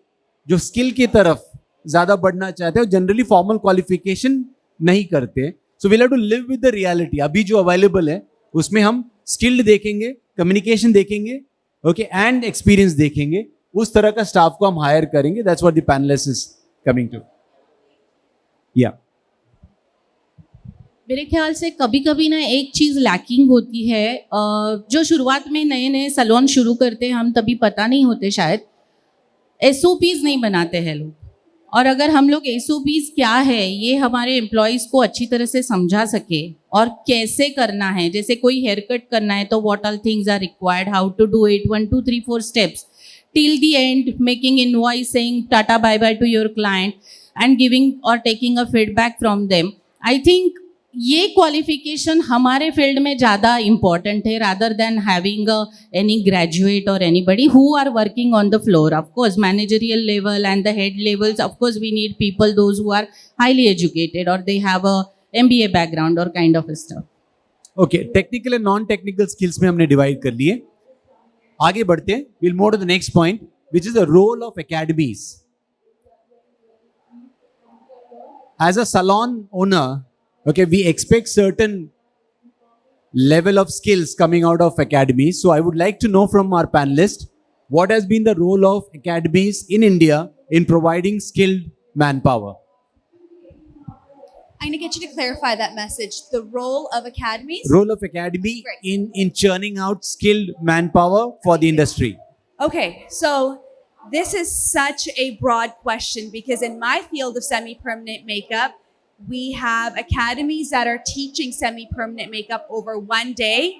जो स्किल की तरफ ज्यादा बढ़ना चाहते हैं, जनरली फॉर्मल क्वालिफिकेशन नहीं करते. So we have to live with the reality. अभी जो अवेलेबल है उसमें हम स्किल्ड देखेंगे, कम्युनिकेशन देखेंगे, ओके, एंड एक्सपीरियंस देखेंगे. उस तरह का स्टाफ को हम हायर करेंगे. That's what the panellist is coming to. या मेरे ख्याल से कभी कभी ना एक चीज़ लैकिंग होती है. जो शुरुआत में नए नए सलोन शुरू करते हैं, हम तभी पता नहीं होते, शायद SOPs नहीं बनाते हैं लोग. और अगर हम लोग SOPs क्या है ये हमारे एम्प्लॉयज़ को अच्छी तरह से समझा सके और कैसे करना है. जैसे कोई हेयर कट करना है तो what all things are required, how to do it, 1 2 3 4 steps till the end, making invoice, saying tata bye bye to your client and giving और taking a feedback from them. I think ये qualification हमारे field में ज़्यादा important है rather than having any graduate और anybody who are working on the floor. Of course managerial level and the head levels, of course we need people those who are highly educated और they have a MBA background और kind of stuff. Okay, technical and non technical skills में हमने divide कर लिए. आगे बढ़ते हैं. Will move to the next point which is the role of academies. As a salon owner, okay, we expect certain level of skills coming out of academies. So I would like to know from our panelists, what has been the role of academies in India in providing skilled manpower? I'm going to get you to clarify that message. The role of academies? Role of academy Great. in churning out skilled manpower for the industry. Okay, so this is such a broad question because in my field of semi-permanent makeup, we have academies that are teaching semi-permanent makeup over one day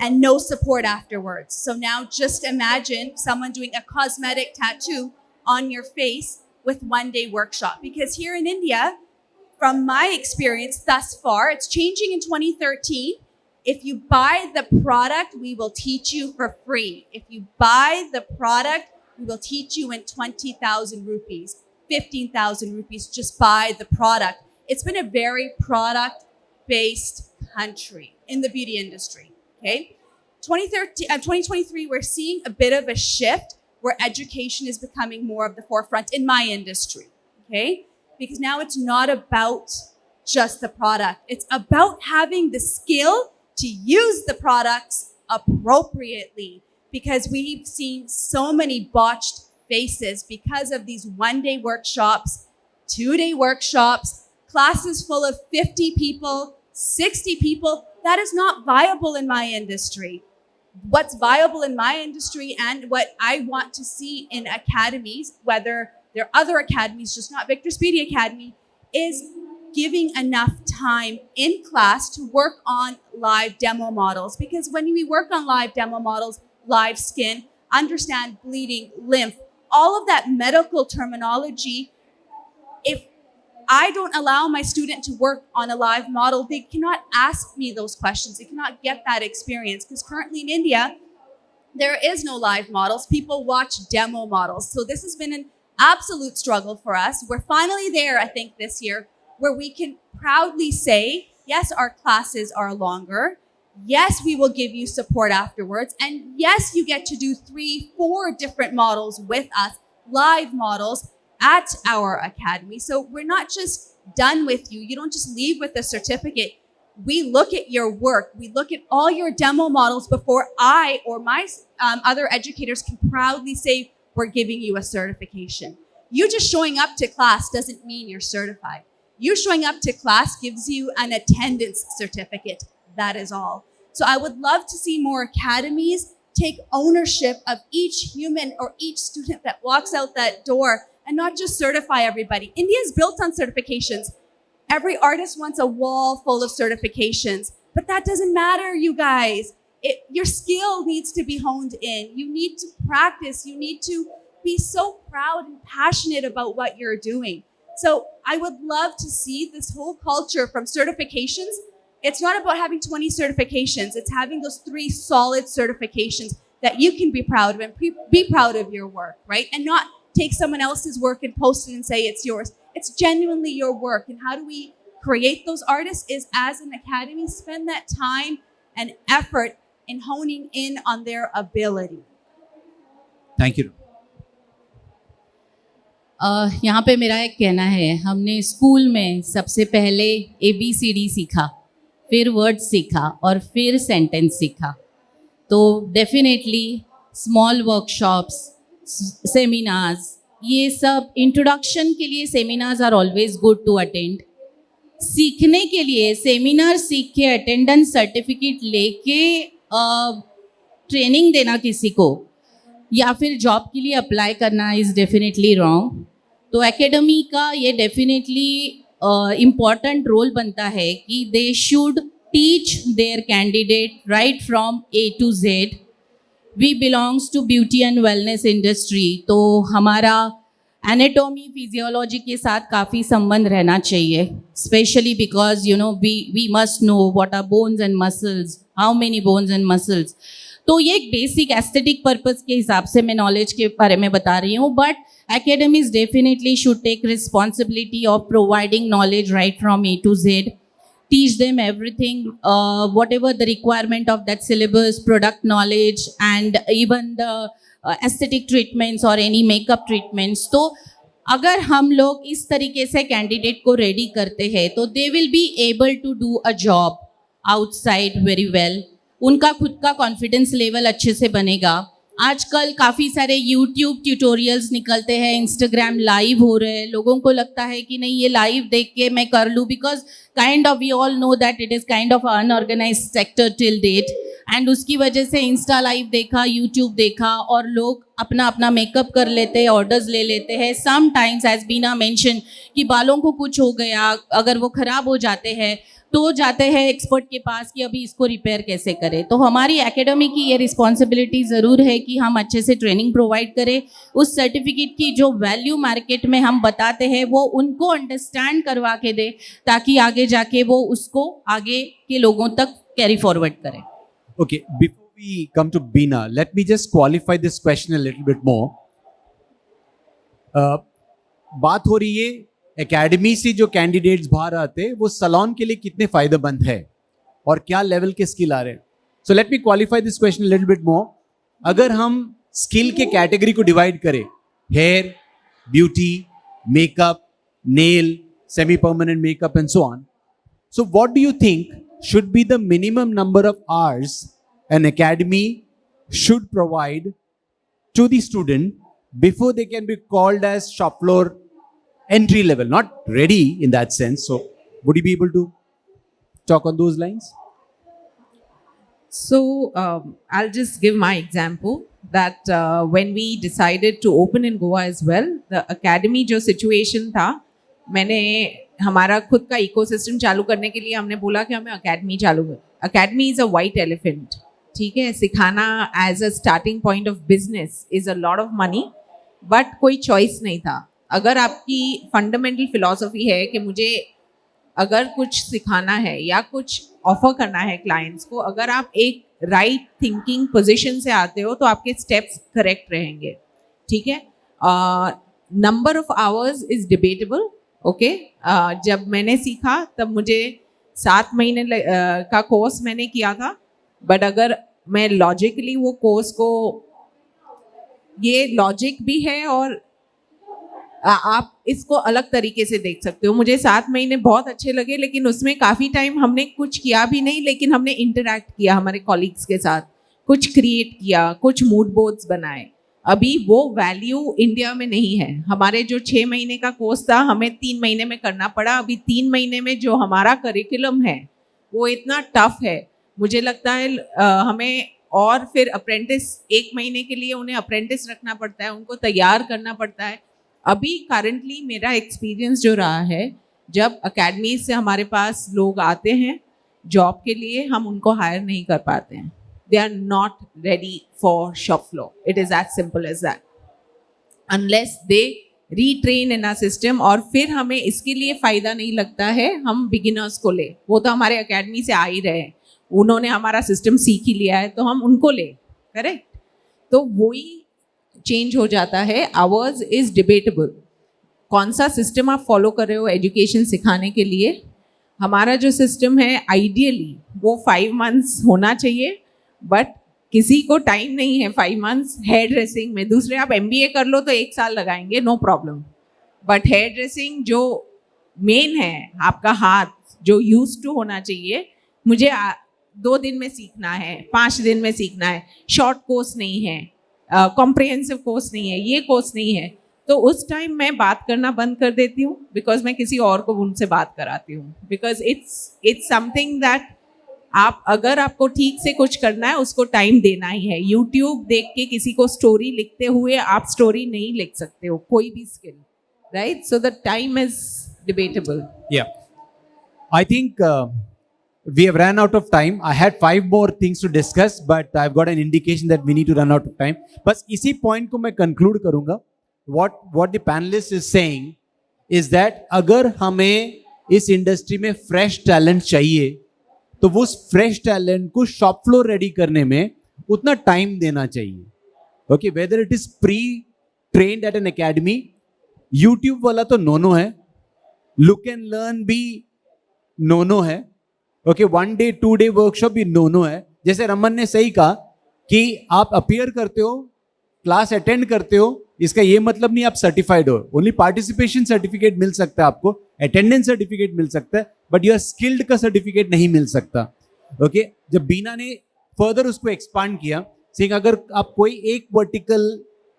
and no support afterwards. So now just imagine someone doing a cosmetic tattoo on your face with one-day workshop. Because here in India, from my experience thus far, it's changing in 2013. If you buy the product, we will teach you for free. If you buy the product, we will teach you in 20,000 rupees, 15,000 rupees. Just buy the product. It's been a very product-based country in the beauty industry, okay? 2023, we're seeing a bit of a shift where education is becoming more of the forefront in my industry, okay? Because now it's not about just the product. It's about having the skill to use the products appropriately, because we've seen so many botched faces because of these one-day workshops, two-day workshops, classes full of 50 people, 60 people. That is not viable in my industry. What's viable in my industry and what I want to see in academies, whether they're other academies, just not Victress Beauty Academy, is giving enough time in class to work on live demo models. Because when we work on live demo models, live skin, understand bleeding, lymph, all of that medical terminology, if I don't allow my student to work on a live model, they cannot ask me those questions. They cannot get that experience, because currently in India, there is no live models. People watch demo models. So this has been an absolute struggle for us. We're finally there, I think, this year, where we can proudly say, yes, our classes are longer. Yes, we will give you support afterwards. And yes, you get to do 3-4 different models with us, live models, at our academy. So we're not just done with you. You don't just leave with a certificate. We look at your work. We look at all your demo models before I or my other educators can proudly say, we're giving you a certification. You just showing up to class doesn't mean you're certified. You showing up to class gives you an attendance certificate. That is all. So I would love to see more academies take ownership of each human or each student that walks out that door, and not just certify everybody. India is built on certifications. Every artist wants a wall full of certifications, but that doesn't matter, you guys. Your skill needs to be honed in. You need to practice. You need to be so proud and passionate about what you're doing. So I would love to see this whole culture from certifications. It's not about having 20 certifications. It's having those 3 solid certifications that you can be proud of and be proud of your work, right? And not take someone else's work and post it and say it's yours. It's genuinely your work. And how do we create those artists is, as an academy, spend that time and effort in honing in on their ability. Thank you. यहाँ पे मेरा एक कहना है, हमने school में सबसे पहले ABCD सीखा, फिर वर्ड सीखा और फिर सेंटेंस सीखा. तो डेफिनेटली स्मॉल वर्कशॉप्स, सेमिनार्स, ये सब इंट्रोडक्शन के लिए seminars are always good to attend. सीखने के लिए सेमिनार सीख के अटेंडेंस सर्टिफिकेट लेके ट्रेनिंग देना किसी को या फिर जॉब के लिए अप्लाई करना इज़ डेफिनेटली रॉन्ग. तो एकेडमी का ये डेफिनेटली इम्पॉर्टेंट रोल बनता है कि they should teach their candidate right from A to Z. We belongs to beauty and wellness industry, तो हमारा एनाटॉमी फिजियोलॉजी के साथ काफ़ी संबंध रहना चाहिए, specially because you know we must know what are bones and muscles, how many bones and muscles. तो ये एक बेसिक एस्थेटिक पर्पस के हिसाब से मैं नॉलेज के बारे में बता रही हूँ, but academies definitely should take responsibility of providing knowledge right from A to Z. Teach them everything, whatever the requirement of that syllabus, product knowledge, and even the aesthetic treatments or any makeup treatments. तो अगर हम लोग इस तरीके से candidate को ready करते हैं तो they will be able to do a job outside very well. उनका खुद का कॉन्फिडेंस लेवल अच्छे से बनेगा. आजकल काफ़ी सारे यूट्यूब ट्यूटोरियल्स निकलते हैं, इंस्टाग्राम लाइव हो रहे हैं, लोगों को लगता है कि नहीं ये लाइव देख के मैं कर लूँ, because kind of we all know that it is kind of unorganised sector till date. And उसकी वजह से इंस्टा लाइव देखा, यूट्यूब देखा और लोग अपना अपना मेकअप कर लेते हैं, ऑर्डर्स ले लेते हैं. सम टाइम्स एज बीना मेंशन कि बालों को कुछ हो गया, अगर वो ख़राब हो जाते हैं तो जाते हैं एक्सपर्ट के पास कि अभी इसको रिपेयर कैसे करें. तो हमारी एकेडमी की ये रिस्पॉन्सिबिलिटी ज़रूर है कि हम अच्छे से ट्रेनिंग प्रोवाइड करें. उस सर्टिफिकेट की जो वैल्यू मार्केट में हम बताते हैं वो उनको अंडरस्टैंड करवा के दे, ताकि आगे जाके वो उसको आगे के लोगों तक कैरी फॉरवर्ड करें. Okay, before we come to Bina, let me just qualify this question a little bit more. बात हो रही है एकेडमी से जो कैंडिडेट्स बाहर आते हैं वो सलोन के लिए कितने फायदेमंद है और क्या लेवल के स्किल आ रहे हैं. So let me qualify this question a little bit more. अगर हम स्किल के कैटेगरी को डिवाइड करें, hair, beauty, makeup, nail, semi permanent makeup and so on. So what do you think should be the minimum number of hours an academy should provide to the student before they can be called as shop floor entry level? Not ready in that sense. So would you be able to talk on those lines? So I'll just give my example that when we decided to open in Goa as well, the academy जो situation था, मैंने हमारा खुद का ecosystem चालू करने के लिए हमने बोला कि हमें अकेडमी चालू कर. Academy is a white elephant. ठीक है, सिखाना as a starting point of business is a lot of money, but कोई चॉइस नहीं था. अगर आपकी फंडामेंटल फिलॉसफी है कि मुझे अगर कुछ सिखाना है या कुछ ऑफर करना है क्लाइंट्स को, अगर आप एक राइट थिंकिंग पोजीशन से आते हो तो आपके स्टेप्स करेक्ट रहेंगे. ठीक है. Number of hours is debatable. Okay. जब मैंने सीखा तब मुझे 7 महीने का कोर्स मैंने किया था, बट अगर मैं लॉजिकली वो कोर्स को, ये लॉजिक भी है और आप इसको अलग तरीके से देख सकते हो. मुझे 7 महीने बहुत अच्छे लगे, लेकिन उसमें काफ़ी टाइम हमने कुछ किया भी नहीं, लेकिन हमने इंटरैक्ट किया हमारे कॉलीग्स के साथ, कुछ क्रिएट किया, कुछ मूड बोर्ड्स बनाए. अभी वो वैल्यू इंडिया में नहीं है. हमारे जो 6 महीने का कोर्स था हमें 3 महीने में करना पड़ा. अभी 3 महीने में जो हमारा करिकुलम है वो इतना टफ है. मुझे लगता है हमें, और फिर अप्रेंटिस 1 महीने के लिए उन्हें अप्रेंटिस रखना पड़ता है, उनको तैयार करना पड़ता है. अभी करंटली मेरा एक्सपीरियंस जो रहा है, जब अकेडमी से हमारे पास लोग आते हैं जॉब के लिए, हम उनको हायर नहीं कर पाते हैं. They are not ready for shop floor. It is as simple as that. Unless they retrain in a system. और फिर हमें इसके लिए फ़ायदा नहीं लगता है हम बिगिनर्स को ले. वो तो हमारे अकेडमी से आ ही रहे हैं, उन्होंने हमारा सिस्टम सीख ही लिया है, तो हम उनको ले. करेक्ट. तो वही चेंज हो जाता है. Hours is debatable. कौन सा सिस्टम आप फॉलो कर रहे हो एजुकेशन सिखाने के लिए? हमारा जो सिस्टम है आइडियली वो 5 मंथ्स होना चाहिए, बट किसी को टाइम नहीं है 5 मंथ्स हेयर ड्रेसिंग में. दूसरे आप MBA कर लो तो 1 साल लगाएंगे, no problem. But hair dressing जो मेन है, आपका हाथ जो यूज टू होना चाहिए, मुझे 2 दिन में सीखना है, 5 दिन में सीखना है. शॉर्ट कोर्स नहीं है, कॉम्प्रिहेंसिव कोर्स नहीं है, ये कोर्स नहीं है, तो उस टाइम मैं बात करना बंद कर देती हूँ, बिकॉज मैं किसी और को उनसे बात कराती हूँ. बिकॉज इट्स समथिंग दैट आप, अगर आपको ठीक से कुछ करना है उसको टाइम देना ही है. यूट्यूब देख के किसी को स्टोरी लिखते हुए आप स्टोरी नहीं लिख सकते हो, कोई भी skill. Right. So the time is debatable. Yeah. I think we have ran out of time. I had 5 more things to discuss, but I've got an indication that we need to run out of time. बस इसी point को मैं conclude करूँगा. What the panelist is saying is that अगर हमें इस industry में fresh talent चाहिए, तो वो fresh talent को shop floor ready करने में उतना time देना चाहिए. Okay, whether it is pre-trained at an academy, YouTube वाला तो no है, look and learn भी no है. ओके, 1 day 2 day वर्कशॉप भी नो है. जैसे रमन ने सही कहा कि आप अपीयर करते हो, क्लास अटेंड करते हो, इसका ये मतलब नहीं आप सर्टिफाइड हो. ओनली पार्टिसिपेशन सर्टिफिकेट मिल सकता है आपको, अटेंडेंस सर्टिफिकेट मिल सकता है, बट यूर स्किल्ड का सर्टिफिकेट नहीं मिल सकता. ओके. जब बीना ने फर्दर उसको एक्सपांड किया, सिंह अगर आप कोई एक वर्टिकल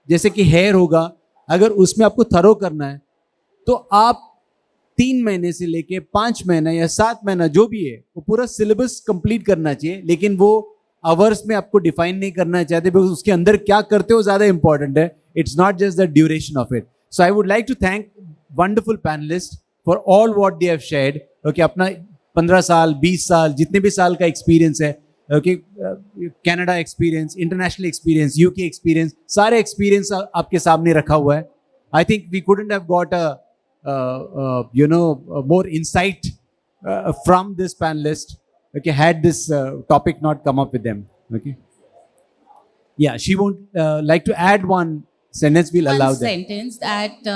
जैसे कि हेयर होगा, अगर उसमें आपको थरो करना है तो आप 3 महीने से लेके 5 महीना या 7 महीना जो भी है वो पूरा सिलेबस कंप्लीट करना चाहिए. लेकिन वो आवर्स में आपको डिफाइन नहीं करना चाहते, बिकॉज उसके अंदर क्या करते हो ज्यादा इंपॉर्टेंट है. It's not just the duration of it. So I would like to thank wonderful panellist for all what they have shared. Okay, अपना 15 साल 20 साल जितने भी साल का एक्सपीरियंस है, okay, Canada experience, international experience, UK experience, सारे एक्सपीरियंस आपके सामने रखा हुआ है. I think we couldn't have got more insight from this panelist, okay, had this topic not come up with them. Okay. Yeah, she won't like to add one sentence. We'll allow One that. sentence that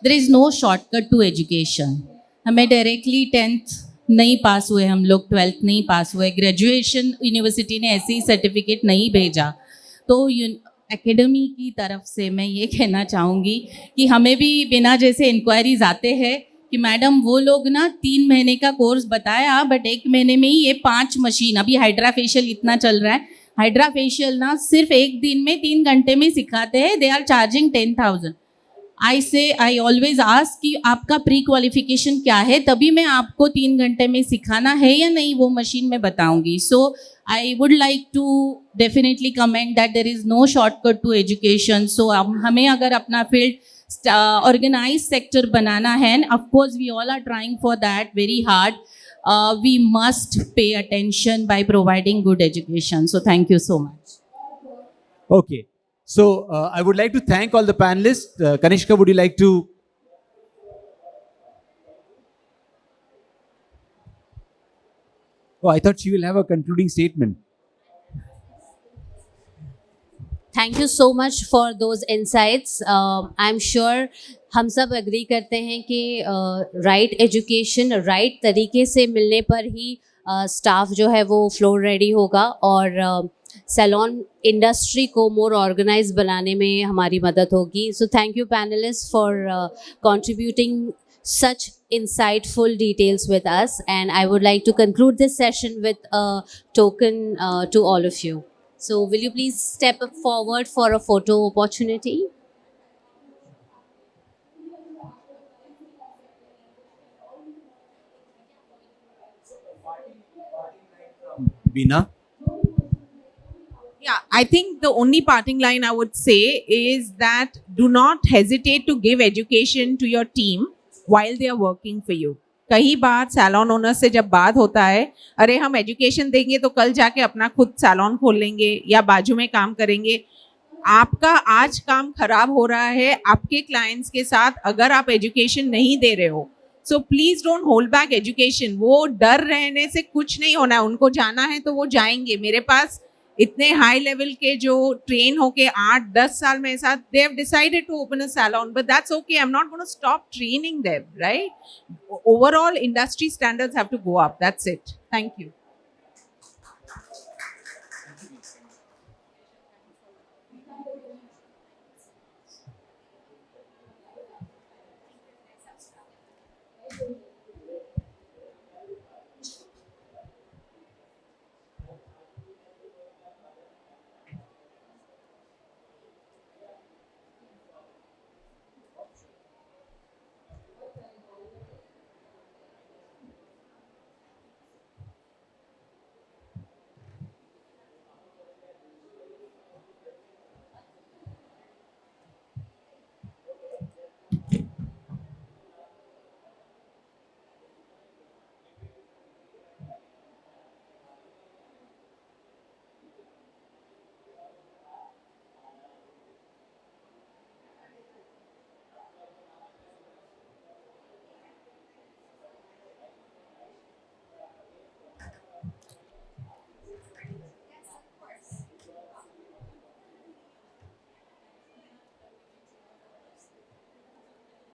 there is no shortcut to education. हमें directly 10th नहीं पास हुए हम लोग, 12th नहीं पास हुए, graduation university ने ऐसे ही certificate नहीं भेजा। तो एकेडमी की तरफ से मैं ये कहना चाहूँगी कि हमें भी बिना जैसे इंक्वायरीज आते हैं कि मैडम वो लोग ना 3 महीने का कोर्स बताया बट 1 महीने में ही ये 5 मशीन, अभी हाइड्रा फेशियल इतना चल रहा है, हाइड्रा फेशियल ना सिर्फ 1 दिन में 3 घंटे में सिखाते हैं, they are charging 10,000। I always ask कि आपका प्री क्वालिफिकेशन क्या है, तभी मैं आपको 3 घंटे में सिखाना है या नहीं वो मशीन में बताऊंगी। So I would like to definitely comment that there is no shortcut to education. So हमें अगर अपना फील्ड ऑर्गेनाइज सेक्टर बनाना है, of course we all are trying for that very hard, we must pay attention by providing good education. So thank you so much. Okay. So I would like to thank all the panelists. Kanishka, would you like to? Oh, I thought she will have a concluding statement. Thank you so much for those insights. I am sure हम सब agree करते हैं कि right education right तरीके से मिलने पर ही staff जो है वो फ्लोर रेडी होगा और सैलॉन इंडस्ट्री को मोर ऑर्गेनाइज बनाने में हमारी मदद होगी। So thank you panelist for contributing such insightful details with us, and I would like to conclude this session with a token to all of you. So will you please step up forward for a photo opportunity? Bina? Yeah, I think the only parting line I would say is that do not hesitate to give education to your team while they are working for you. कई बार salon owner से जब बात होता है, अरे हम education देंगे तो कल जाके अपना खुद सैलॉन खोल लेंगे या बाजू में काम करेंगे। आपका आज काम खराब हो रहा है आपके क्लाइंट्स के साथ अगर आप एजुकेशन नहीं दे रहे हो। So please don't hold back education. वो डर रहने से कुछ नहीं होना है, उनको जाना है तो वो जाएंगे। मेरे पास इतने हाई लेवल के जो ट्रेन होके 8-10 साल में साथ they have decided to open a salon, but that's okay, I am not gonna stop training them, right? Overall industry standards have to go up, that's it. Thank you.